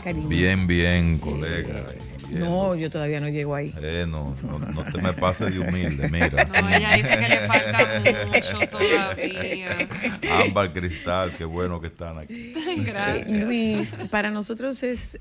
cariño. Bien, bien, colega. Bien. No, yo todavía no llego ahí. No te me pases de humilde, mira. No, ella dice que le falta mucho todavía. Ámbar Cristal, qué bueno que están aquí. Gracias. Luis, para nosotros es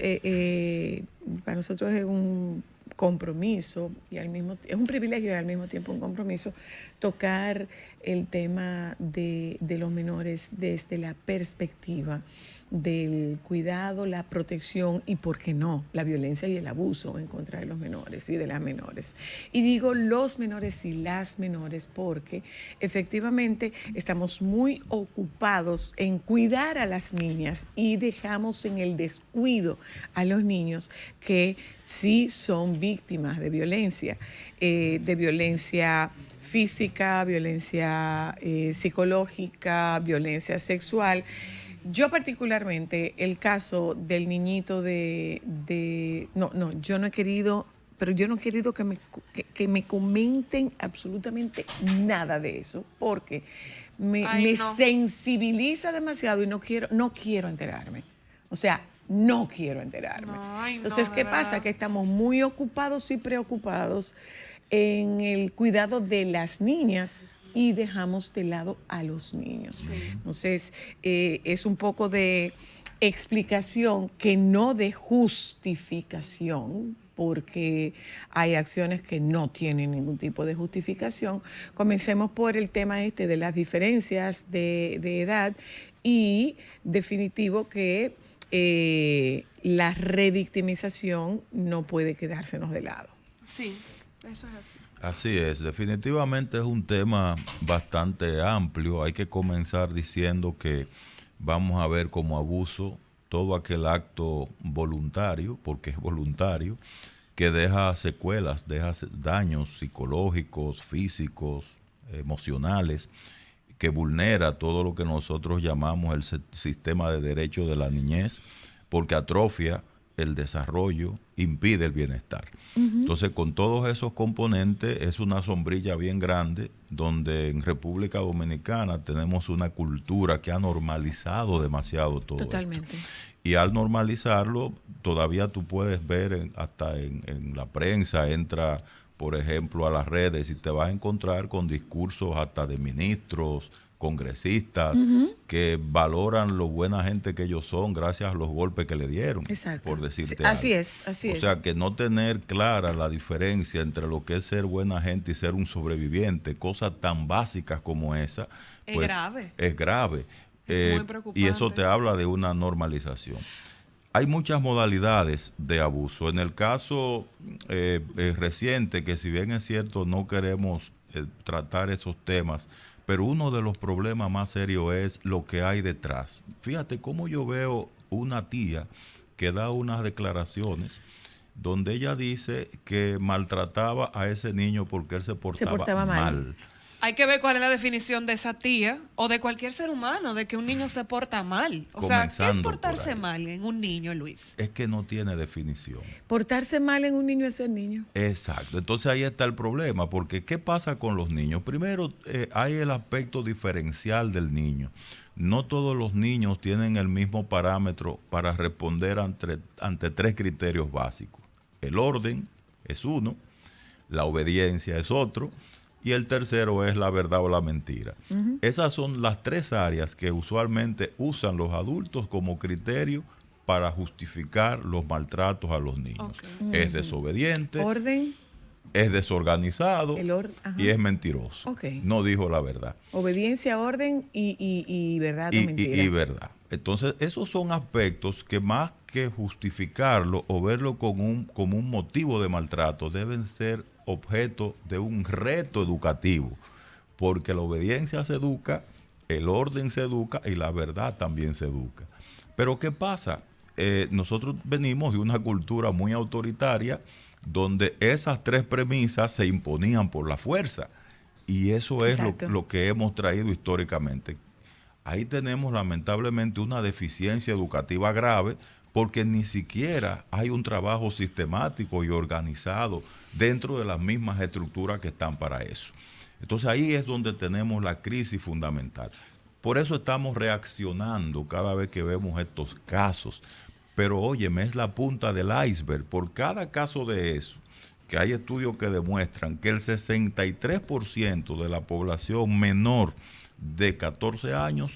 un compromiso y es un privilegio y al mismo tiempo un compromiso tocar el tema de los menores desde la perspectiva del cuidado, la protección y, ¿por qué no?, la violencia y el abuso en contra de los menores y de las menores. Y digo los menores y las menores porque efectivamente estamos muy ocupados en cuidar a las niñas y dejamos en el descuido a los niños que sí son víctimas de violencia física, violencia psicológica, violencia sexual. Yo particularmente, el caso del niñito yo no he querido, pero yo no he querido que me comenten absolutamente nada de eso, porque me sensibiliza demasiado y no quiero enterarme. O sea, no quiero enterarme. Entonces, ¿qué pasa? Que estamos muy ocupados y preocupados en el cuidado de las niñas y dejamos de lado a los niños. Sí. Entonces, es un poco de explicación que no de justificación, porque hay acciones que no tienen ningún tipo de justificación. Comencemos por el tema de las diferencias de edad y definitivo que la revictimización no puede quedársenos de lado. Sí, eso es así. Así es, definitivamente es un tema bastante amplio. Hay que comenzar diciendo que vamos a ver como abuso todo aquel acto voluntario, porque es voluntario, que deja secuelas, deja daños psicológicos, físicos, emocionales, que vulnera todo lo que nosotros llamamos el sistema de derechos de la niñez, porque atrofia el desarrollo, impide el bienestar. Entonces, con todos esos componentes, es una sombrilla bien grande, donde en República Dominicana tenemos una cultura que ha normalizado demasiado todo. Totalmente. Esto. Y al normalizarlo, todavía tú puedes ver hasta en la prensa, entra, por ejemplo, a las redes y te vas a encontrar con discursos hasta de ministros, congresistas, que valoran lo buena gente que ellos son gracias a los golpes que le dieron. Exacto. Por decirte Sí, algo. así es. O sea, que no tener clara la diferencia entre lo que es ser buena gente y ser un sobreviviente, cosas tan básicas como esa, pues, es grave. Muy preocupante. Y eso te habla de una normalización. Hay muchas modalidades de abuso. En el caso reciente, que si bien es cierto no queremos tratar esos temas, pero uno de los problemas más serios es lo que hay detrás. Fíjate cómo yo veo una tía que da unas declaraciones donde ella dice que maltrataba a ese niño porque él se portaba mal. Hay que ver cuál es la definición de esa tía o de cualquier ser humano de que un niño se porta mal. O sea, ¿qué es portarse mal en un niño, Luis? Es que no tiene definición. Portarse mal en un niño es ser niño. Exacto. Entonces ahí está el problema, porque ¿qué pasa con los niños? Primero, hay el aspecto diferencial del niño. No todos los niños tienen el mismo parámetro para responder ante tres criterios básicos. El orden es uno, la obediencia es otro, y el tercero es la verdad o la mentira. Esas son las tres áreas que usualmente usan los adultos como criterio para justificar los maltratos a los niños. Es desobediente, orden, es desorganizado y es mentiroso. No dijo la verdad. Obediencia, orden y verdad o mentira. Y verdad. Entonces, esos son aspectos que más que justificarlo o verlo como un motivo de maltrato, deben ser objeto de un reto educativo, porque la obediencia se educa, el orden se educa y la verdad también se educa. Pero ¿qué pasa? Nosotros venimos de una cultura muy autoritaria donde esas tres premisas se imponían por la fuerza, y eso es lo que hemos traído históricamente. Ahí tenemos lamentablemente una deficiencia educativa grave, porque ni siquiera hay un trabajo sistemático y organizado dentro de las mismas estructuras que están para eso. Entonces ahí es donde tenemos la crisis fundamental. Por eso estamos reaccionando cada vez que vemos estos casos, Pero óyeme, es la punta del iceberg. Por cada caso de eso, que hay estudios que demuestran que el 63% de la población menor de 14 años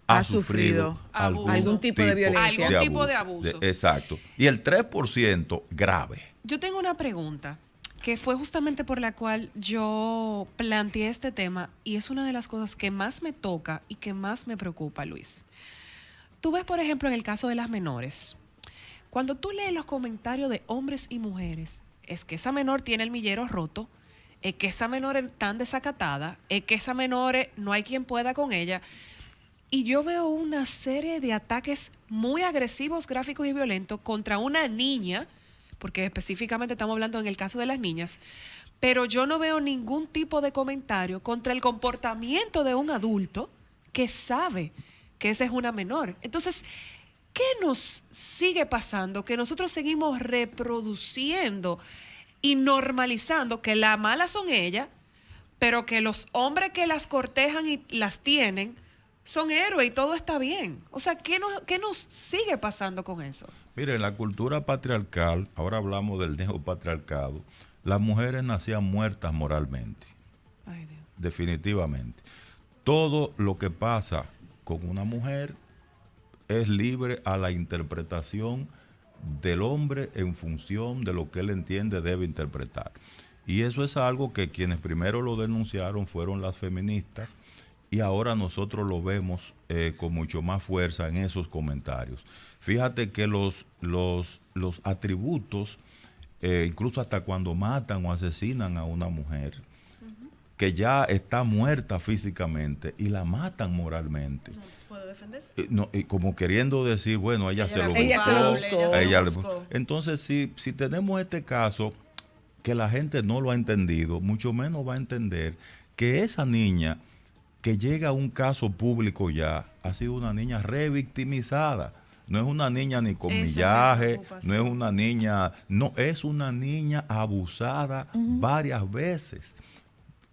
ha sufrido algún tipo de violencia. Algún tipo de abuso. Exacto. Y el 3% grave. Yo tengo una pregunta que fue justamente por la cual yo planteé este tema y es una de las cosas que más me toca y que más me preocupa, Luis. Tú ves, por ejemplo, en el caso de las menores, cuando tú lees los comentarios de hombres y mujeres, es que esa menor tiene el millero roto, es que esa menor es tan desacatada, es que esa menor no hay quien pueda con ella. Y yo veo una serie de ataques muy agresivos, gráficos y violentos contra una niña, porque específicamente estamos hablando en el caso de las niñas, pero yo no veo ningún tipo de comentario contra el comportamiento de un adulto que sabe que esa es una menor. Entonces, ¿qué nos sigue pasando? Que nosotros seguimos reproduciendo y normalizando que las malas son ellas, pero que los hombres que las cortejan y las tienen son héroes y todo está bien. O sea, ¿qué nos sigue pasando con eso? Mire, en la cultura patriarcal, ahora hablamos del neopatriarcado, las mujeres nacían muertas moralmente. Ay, Dios. Definitivamente. Todo lo que pasa con una mujer es libre a la interpretación del hombre en función de lo que él entiende debe interpretar. Y eso es algo que quienes primero lo denunciaron fueron las feministas, y ahora nosotros lo vemos con mucho más fuerza en esos comentarios. Fíjate que los atributos, incluso hasta cuando matan o asesinan a una mujer, que ya está muerta físicamente y la matan moralmente. No puede defenderse. Y como queriendo decir, bueno, ella se lo buscó. Entonces, si tenemos este caso, que la gente no lo ha entendido, mucho menos va a entender que esa niña que llega a un caso público ya ha sido una niña revictimizada. No es una niña ni con millaje, no es una niña, no, es una niña abusada varias veces.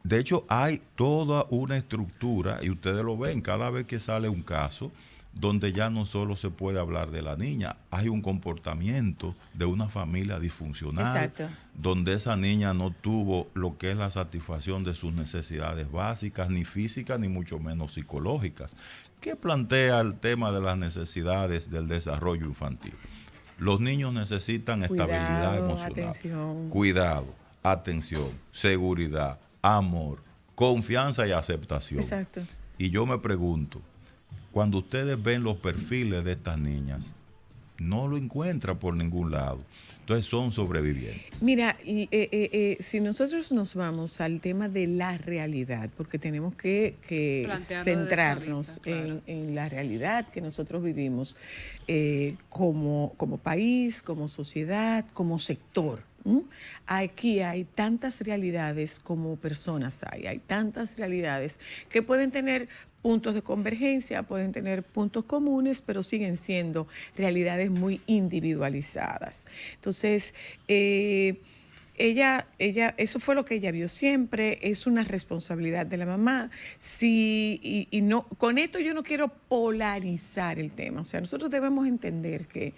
De hecho, hay toda una estructura, y ustedes lo ven cada vez que sale un caso, donde ya no solo se puede hablar de la niña, hay un comportamiento de una familia disfuncional, exacto, donde esa niña no tuvo lo que es la satisfacción de sus necesidades básicas, ni físicas, ni mucho menos psicológicas. ¿Qué plantea el tema de las necesidades del desarrollo infantil? Los niños necesitan estabilidad emocional, cuidado, atención, seguridad, amor, confianza y aceptación. Exacto. Y yo me pregunto, cuando ustedes ven los perfiles de estas niñas, no lo encuentran por ningún lado. Entonces son sobrevivientes. Mira, si nosotros nos vamos al tema de la realidad, porque tenemos que centrarnos en la realidad que nosotros vivimos como país, como sociedad, como sector. Aquí hay tantas realidades como personas hay tantas realidades que pueden tener puntos de convergencia, pueden tener puntos comunes, pero siguen siendo realidades muy individualizadas. Entonces, ella, eso fue lo que ella vio siempre, es una responsabilidad de la mamá. Y no, con esto yo no quiero polarizar el tema, o sea, nosotros debemos entender que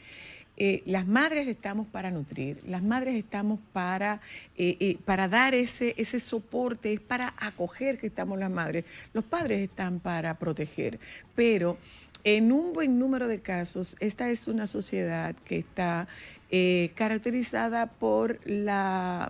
las madres estamos para nutrir, las madres estamos para dar ese soporte, es para acoger que estamos las madres. Los padres están para proteger, pero en un buen número de casos, esta es una sociedad que está caracterizada por las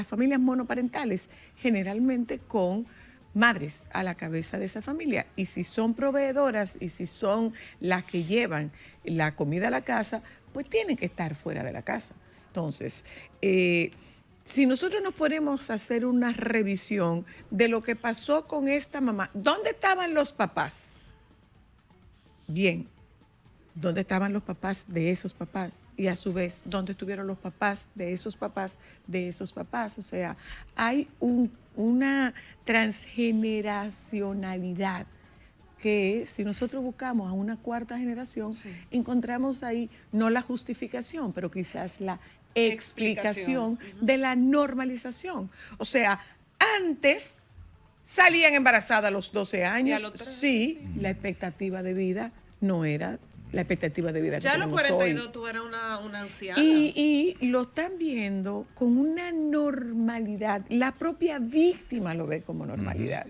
familias monoparentales, generalmente con madres a la cabeza de esa familia. Y si son proveedoras y si son las que llevan la comida a la casa, pues tienen que estar fuera de la casa. Entonces, si nosotros nos ponemos a hacer una revisión de lo que pasó con esta mamá, ¿dónde estaban los papás? Bien, ¿dónde estaban los papás de esos papás? Y a su vez, ¿dónde estuvieron los papás de esos papás de esos papás? O sea, hay una transgeneracionalidad que si nosotros buscamos a una cuarta generación, encontramos ahí no la justificación, pero quizás la explicación de la normalización. O sea, antes salían embarazadas a los 12 años, sí, la expectativa de vida no era la expectativa de vida que ya a los tenemos 42 hoy. tú eras una anciana. Y lo están viendo con una normalidad. La propia víctima lo ve como normalidad.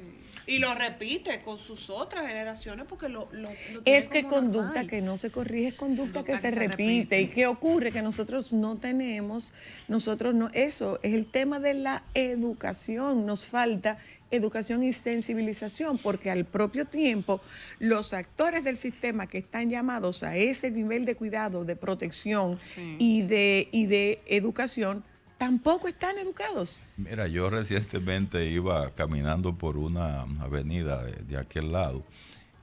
Y lo repite con sus otras generaciones porque lo Es tiene que como conducta normal. que no se corrige es conducta Conducta que se repite. ¿Y qué ocurre? Que nosotros no tenemos, eso es el tema de la educación. Nos falta educación y sensibilización, porque al propio tiempo los actores del sistema que están llamados a ese nivel de cuidado, de protección y de educación, tampoco están educados. Mira, yo recientemente iba caminando por una avenida de aquel lado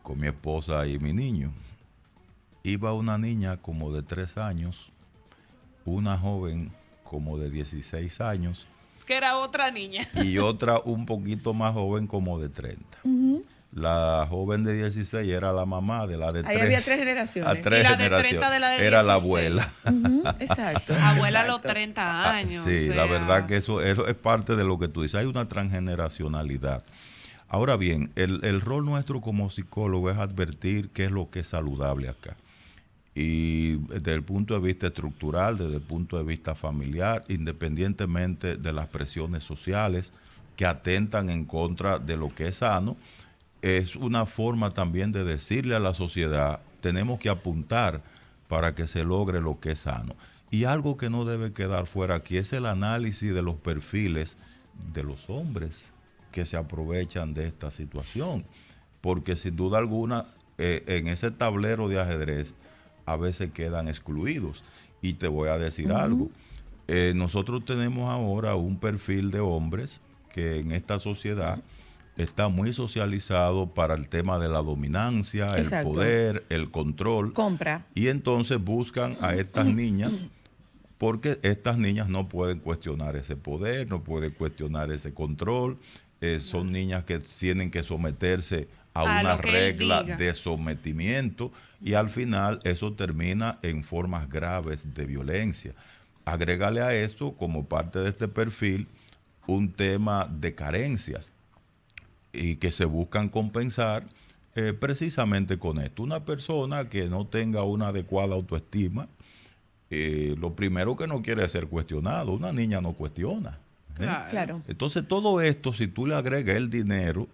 con mi esposa y mi niño. Iba una niña como de 3 años, una joven como de 16 años. Que era otra niña. Y otra un poquito más joven como de 30. La joven de 16 era la mamá de la de 3. Ahí había 3 generaciones. A 3 Y la de generaciones. 30 de la de era la 16. abuela. Exacto. Abuela a los exacto. 30 años. Sí, o la sea, verdad que eso es parte de lo que tú dices. Hay una transgeneracionalidad. Ahora bien, el rol nuestro como psicólogo es advertir qué es lo que es saludable acá. Y desde el punto de vista estructural, desde el punto de vista familiar, independientemente de las presiones sociales que atentan en contra de lo que es sano, es una forma también de decirle a la sociedad, tenemos que apuntar para que se logre lo que es sano. Y algo que no debe quedar fuera aquí es el análisis de los perfiles de los hombres que se aprovechan de esta situación. Porque sin duda alguna, en ese tablero de ajedrez, a veces quedan excluidos. Y te voy a decir algo. Nosotros tenemos ahora un perfil de hombres que en esta sociedad está muy socializado para el tema de la dominancia, Exacto. el poder, el control. Compra. Y entonces buscan a estas niñas porque estas niñas no pueden cuestionar ese poder, no pueden cuestionar ese control. Son niñas que tienen que someterse a una lo que él regla diga. de sometimiento y al final eso termina en formas graves de violencia. Agrégale a esto, como parte de este perfil, un tema de carencias y que se buscan compensar precisamente con esto. Una persona que no tenga una adecuada autoestima, lo primero que no quiere es ser cuestionado. Una niña no cuestiona. Claro. Entonces todo esto, si tú le agregas el dinero,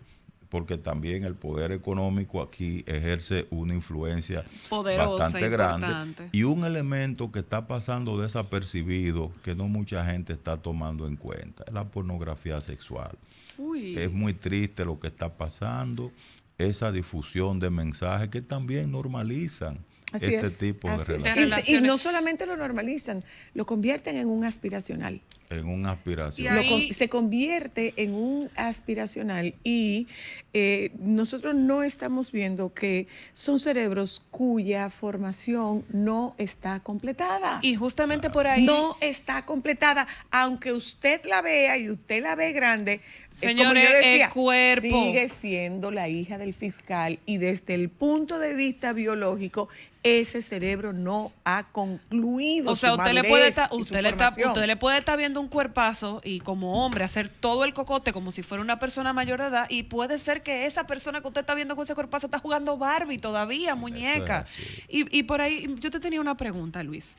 porque también el poder económico aquí ejerce una influencia Poderosa, bastante grande, importante. y un elemento que está pasando desapercibido, que no mucha gente está tomando en cuenta, es la pornografía sexual. Uy. Es muy triste lo que está pasando, esa difusión de mensajes que también normalizan Así este es, tipo de así es. relaciones. Y no solamente lo normalizan, lo convierten en un aspiracional. En una aspiración. Y ahí- Se convierte en un aspiracional y nosotros no estamos viendo que son cerebros cuya formación no está completada. Y justamente por ahí. No está completada, aunque usted la vea y usted la ve grande, como Señores, yo decía, el cuerpo. sigue siendo la hija del fiscal y desde el punto de vista biológico, ese cerebro no ha concluido. O sea, su usted le madurez puede y su formación. usted le puede estar viendo un cuerpazo y como hombre hacer todo el cocote como si fuera una persona mayor de edad y puede ser que esa persona que usted está viendo con ese cuerpazo está jugando Barbie todavía, muñeca. así. Y por ahí yo te tenía una pregunta, Luis,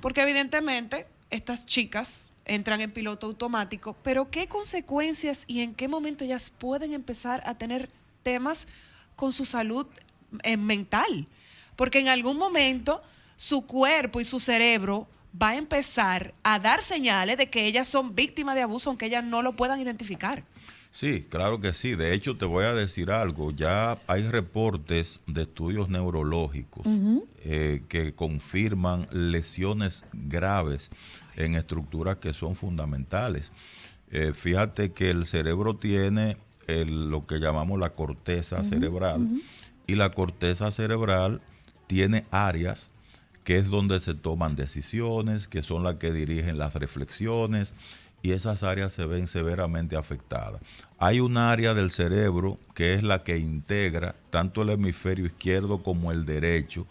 porque evidentemente estas chicas entran en piloto automático, pero ¿qué consecuencias y en qué momento ellas pueden empezar a tener temas con su salud mental? Porque en algún momento su cuerpo y su cerebro va a empezar a dar señales de que ellas son víctimas de abuso, aunque ellas no lo puedan identificar. Sí, claro que sí. De hecho, te voy a decir algo. Ya hay reportes de estudios neurológicos que confirman lesiones graves en estructuras que son fundamentales. Fíjate que el cerebro tiene lo que llamamos la corteza cerebral y la corteza cerebral tiene áreas que es donde se toman decisiones, que son las que dirigen las reflexiones, y esas áreas se ven severamente afectadas. Hay un área del cerebro que es la que integra tanto el hemisferio izquierdo como el derecho,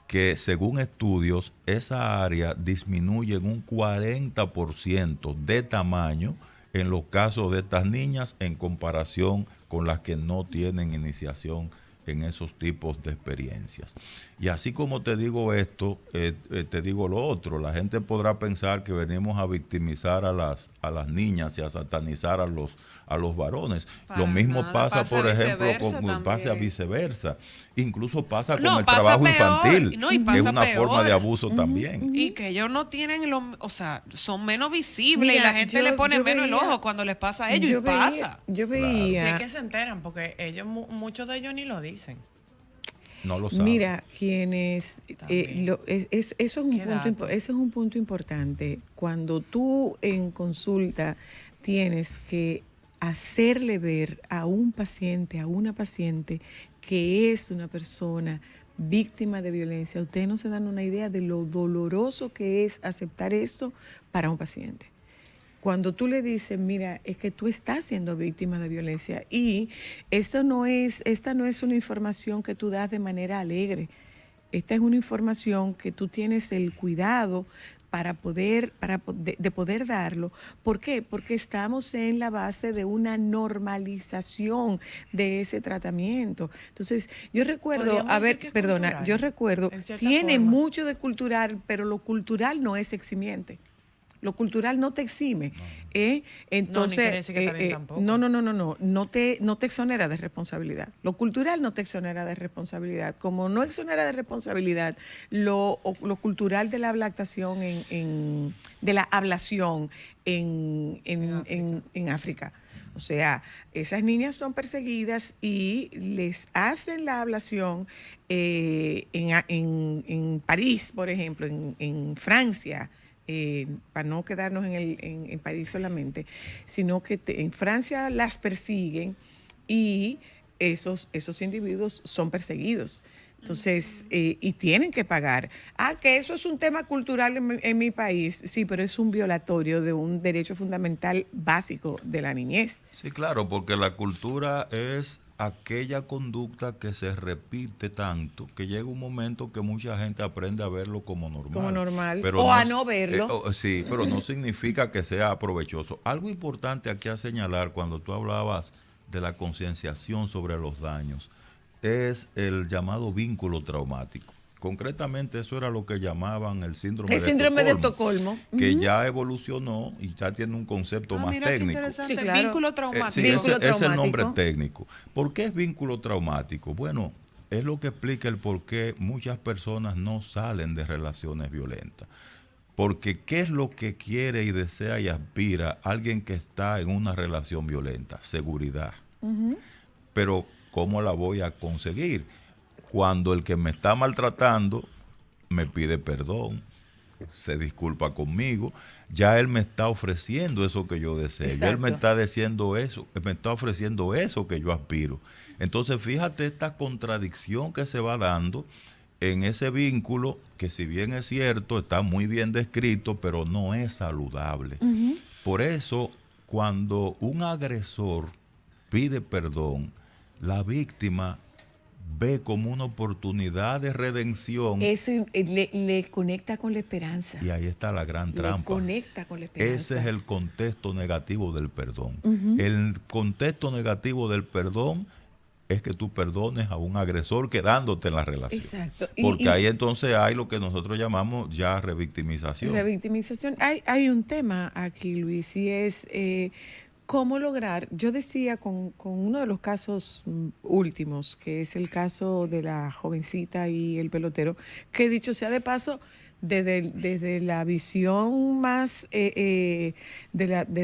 que según estudios, esa área disminuye en un 40% de tamaño en los casos de estas niñas en comparación con las que no tienen iniciación en esos tipos de experiencias. Y así como te digo esto, te digo lo otro. La gente podrá pensar que venimos a victimizar a las niñas y a satanizar a los varones. Para Lo mismo nada, pasa, por ejemplo, pasa también. viceversa. Incluso pasa con No, el pasa trabajo peor, infantil, no, y que es pasa una forma de peor. abuso también. Y que ellos no tienen o sea, son menos visibles y Mira, la gente le pone yo menos el veía- ojo cuando les pasa a ellos y pasa. yo Claro. Sí es veía, que se enteran, porque ellos, muchos de ellos ni lo dicen. No lo saben. mira, quienes, También. eso es un Qué punto, dato. eso es un punto importante. Cuando tú en consulta tienes que hacerle ver a un paciente, a una paciente, que es una persona víctima de violencia, ustedes no se dan una idea de lo doloroso que es aceptar esto para un paciente. Cuando tú le dices, mira, es que tú estás siendo víctima de violencia y esta no es una información que tú das de manera alegre. Esta es una información que tú tienes el cuidado de poder darlo. ¿Por qué? Porque estamos en la base de una normalización de ese tratamiento. Entonces, yo recuerdo, Podríamos decir que es cultural, yo recuerdo, en cierta tiene forma. mucho de cultural, pero lo cultural no es eximiente. Lo cultural no te exime. Entonces, quiere decir que está bien tampoco. no te exonera de responsabilidad. Lo cultural no te exonera de responsabilidad. Como no exonera de responsabilidad lo cultural de la lactación de la ablación en África. O sea, esas niñas son perseguidas y les hacen la ablación en París, por ejemplo, en Francia. Para no quedarnos en París solamente, sino que en Francia las persiguen y esos individuos son perseguidos. Entonces, y tienen que pagar. Que eso es un tema cultural en mi país, sí, pero es un violatorio de un derecho fundamental básico de la niñez. Sí, claro, porque la cultura es aquella conducta que se repite tanto que llega un momento que mucha gente aprende a verlo como normal. Como normal, o a no verlo. Sí, pero no significa que sea provechoso. Algo importante aquí a señalar cuando tú hablabas de la concienciación sobre los daños es el llamado vínculo traumático. Concretamente eso era lo que llamaban el síndrome de Estocolmo, que ya evolucionó y ya tiene un concepto más Mira qué técnico. interesante. Sí, claro. Vínculo traumático. Sí, Vínculo ese es el nombre traumático. técnico. ¿Por qué es vínculo traumático? Bueno, es lo que explica el por qué muchas personas no salen de relaciones violentas. Porque ¿qué es lo que quiere y desea y aspira alguien que está en una relación violenta? Seguridad. Pero ¿cómo la voy a conseguir? Cuando el que me está maltratando me pide perdón, se disculpa conmigo, ya él me está ofreciendo eso que yo deseo, ya él me está diciendo eso, me está ofreciendo eso que yo aspiro. Entonces fíjate esta contradicción que se va dando en ese vínculo que, si bien es cierto, está muy bien descrito, pero no es saludable. Por eso, cuando un agresor pide perdón, la víctima ve como una oportunidad de redención. Eso le conecta con la esperanza. Y ahí está la gran trampa. Le conecta con la esperanza. Ese es el contexto negativo del perdón. El contexto negativo del perdón es que tú perdones a un agresor quedándote en la relación. Exacto. Porque ahí entonces hay lo que nosotros llamamos ya revictimización. Revictimización. Hay un tema aquí, Luis, y es cómo lograr. Yo decía con uno de los casos últimos, que es el caso de la jovencita y el pelotero, que dicho sea de paso, desde la visión más desde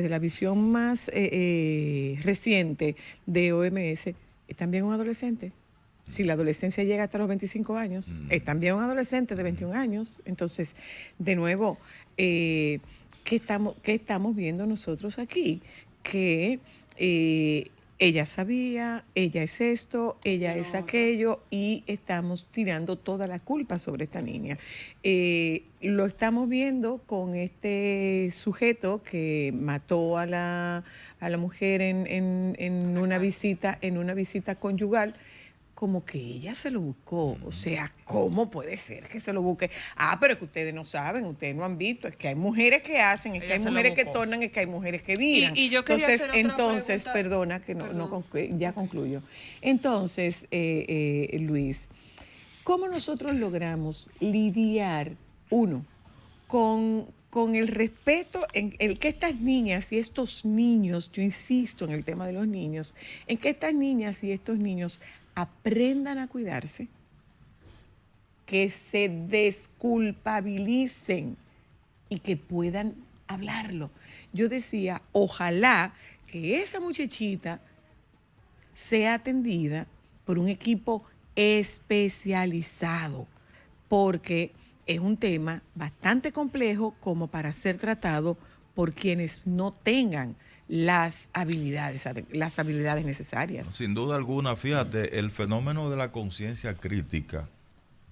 la visión más reciente de OMS, es también un adolescente. Si la adolescencia llega hasta los 25 años, es también un adolescente de 21 años. Entonces, de nuevo, ¿qué estamos viendo nosotros aquí? Que ella sabía, ella es esto, ella es aquello, y estamos tirando toda la culpa sobre esta niña. Lo estamos viendo con este sujeto que mató a la mujer en una visita conyugal. como que ella se lo buscó. O sea, ¿cómo puede ser que se lo busque? Pero es que ustedes no saben, ustedes no han visto. Es que hay mujeres que hacen, es que hay mujeres que tornan, es que hay mujeres que viran. Y yo quería hacer otra pregunta. Perdona, que ya concluyo. Entonces, Luis, ¿cómo nosotros logramos lidiar, con el respeto en el que estas niñas y estos niños, yo insisto en el tema de los niños, en que estas niñas y estos niños aprendan a cuidarse, que se desculpabilicen y que puedan hablarlo? Yo decía, ojalá que esa muchachita sea atendida por un equipo especializado, porque es un tema bastante complejo como para ser tratado por quienes no tengan las habilidades necesarias. Sin duda alguna, fíjate, el fenómeno de la conciencia crítica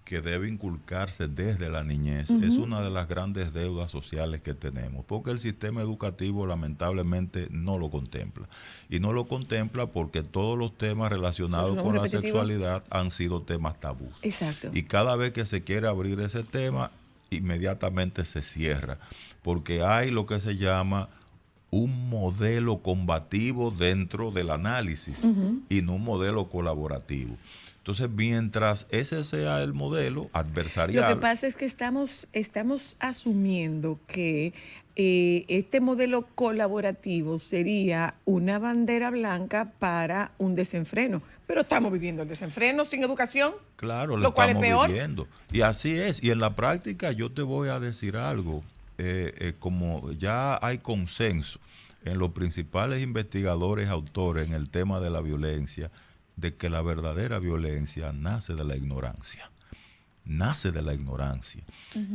que debe inculcarse desde la niñez es una de las grandes deudas sociales que tenemos, porque el sistema educativo lamentablemente no lo contempla. Y no lo contempla porque todos los temas relacionados con la sexualidad han sido temas tabú. Exacto. Y cada vez que se quiere abrir ese tema, inmediatamente se cierra, porque hay lo que se llama un modelo combativo dentro del análisis y no un modelo colaborativo. Entonces, mientras ese sea el modelo adversarial... Lo que pasa es que estamos asumiendo que este modelo colaborativo sería una bandera blanca para un desenfreno. Pero estamos viviendo el desenfreno sin educación. Claro, lo cual es peor. Viviendo. Y así es. Y en la práctica yo te voy a decir algo. Como ya hay consenso en los principales investigadores, autores en el tema de la violencia, de que la verdadera violencia nace de la ignorancia. Nace de la ignorancia.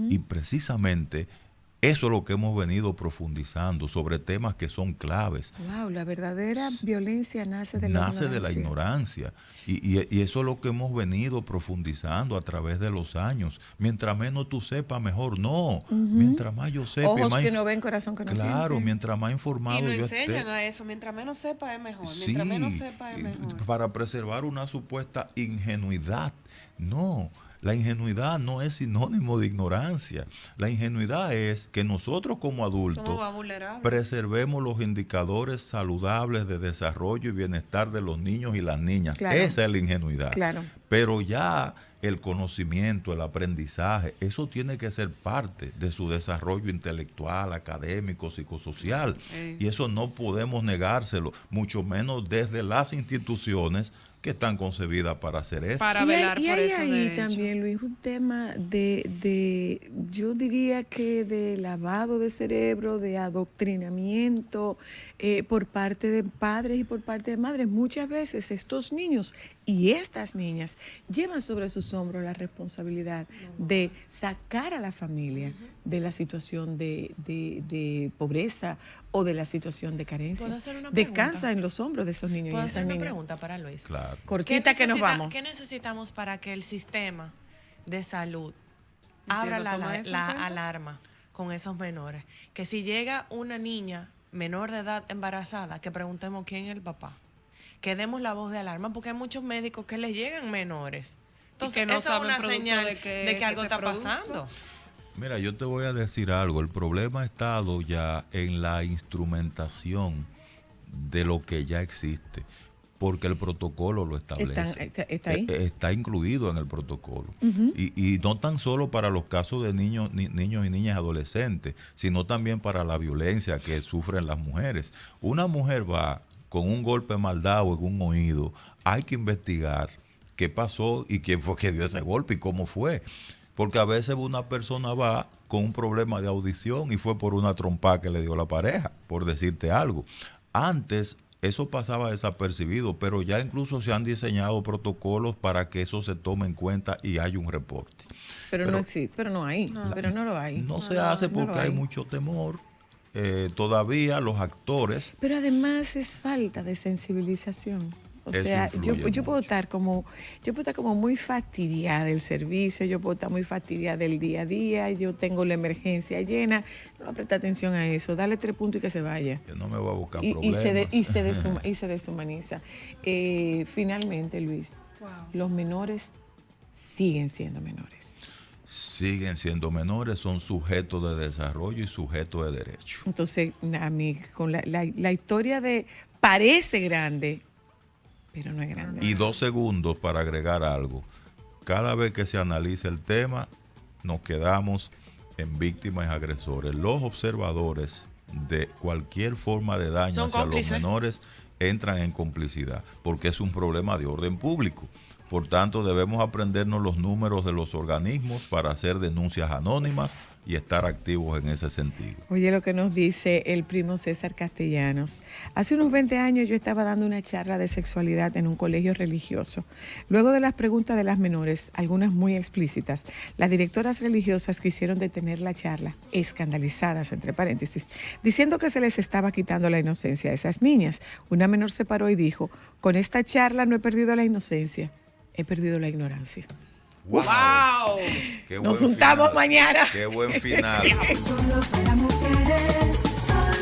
Y precisamente eso es lo que hemos venido profundizando sobre temas que son claves. Wow, la verdadera violencia nace de la ignorancia. Nace de la ignorancia. Y eso es lo que hemos venido profundizando a través de los años. Mientras menos tú sepas, mejor. No. Mientras más yo sepa. Ojos que no ven, corazón que no siente. Claro, mientras más informado yo esté. Y nos enseñan a eso. Mientras menos sepa es mejor. Mientras menos sepa es mejor. Para preservar una supuesta ingenuidad. No. La ingenuidad no es sinónimo de ignorancia. La ingenuidad es que nosotros como adultos preservemos los indicadores saludables de desarrollo y bienestar de los niños y las niñas. Claro. Esa es la ingenuidad. Claro. Pero ya el conocimiento, el aprendizaje, eso tiene que ser parte de su desarrollo intelectual, académico, psicosocial. Y eso no podemos negárselo, mucho menos desde las instituciones que están concebidas para hacer esto. Para velar por eso. Y ahí también, Luis, un tema yo diría que de lavado de cerebro, de adoctrinamiento por parte de padres y por parte de madres. Muchas veces estos niños y estas niñas llevan sobre sus hombros la responsabilidad de sacar a la familia de la situación de pobreza o de la situación de carencia. ¿Puedo hacer una pregunta? Descansa en los hombros de esos niños y esas niñas. ¿Puedo hacer una pregunta para Luis? Claro. Cortita que nos vamos. ¿Qué necesitamos para que el sistema de salud abra la alarma con esos menores? Que si llega una niña menor de edad embarazada, que preguntemos quién es el papá. Que demos la voz de alarma, porque hay muchos médicos que les llegan menores. Entonces, no eso es una señal de que algo está pasando. Mira, yo te voy a decir algo. El problema ha estado ya en la instrumentación de lo que ya existe, porque el protocolo lo establece. Está ahí. Está incluido en el protocolo. Y no tan solo para los casos de niños y niñas adolescentes, sino también para la violencia que sufren las mujeres. Una mujer va con un golpe mal dado en un oído, hay que investigar qué pasó y quién fue que dio ese golpe y cómo fue. Porque a veces una persona va con un problema de audición y fue por una trompa que le dio la pareja, por decirte algo. Antes eso pasaba desapercibido, pero ya incluso se han diseñado protocolos para que eso se tome en cuenta y haya un reporte. Pero no existe, pero no hay, pero no lo hay. No se hace porque hay mucho temor. Todavía los actores... Pero además es falta de sensibilización. O sea, yo puedo estar como muy fastidiada del servicio, yo puedo estar muy fastidiada del día a día, yo tengo la emergencia llena, no presta atención a eso, dale 3 puntos y que se vaya. Que no me va a buscar problemas. Y se deshumaniza. Finalmente, Luis, los menores siguen siendo menores. Siguen siendo menores, son sujetos de desarrollo y sujetos de derecho. Entonces, a mí, con la historia de parece grande, pero no es grande. Y 2 segundos para agregar algo. Cada vez que se analiza el tema, nos quedamos en víctimas y agresores. Los observadores de cualquier forma de daño hacia los menores entran en complicidad, porque es un problema de orden público. Por tanto, debemos aprendernos los números de los organismos para hacer denuncias anónimas y estar activos en ese sentido. Oye, lo que nos dice el primo César Castellanos. Hace unos 20 años yo estaba dando una charla de sexualidad en un colegio religioso. Luego de las preguntas de las menores, algunas muy explícitas, las directoras religiosas quisieron detener la charla, escandalizadas, entre paréntesis, diciendo que se les estaba quitando la inocencia a esas niñas. Una menor se paró y dijo, con esta charla no he perdido la inocencia, he perdido la ignorancia. ¡Wow! Nos juntamos mañana. ¡Qué buen final!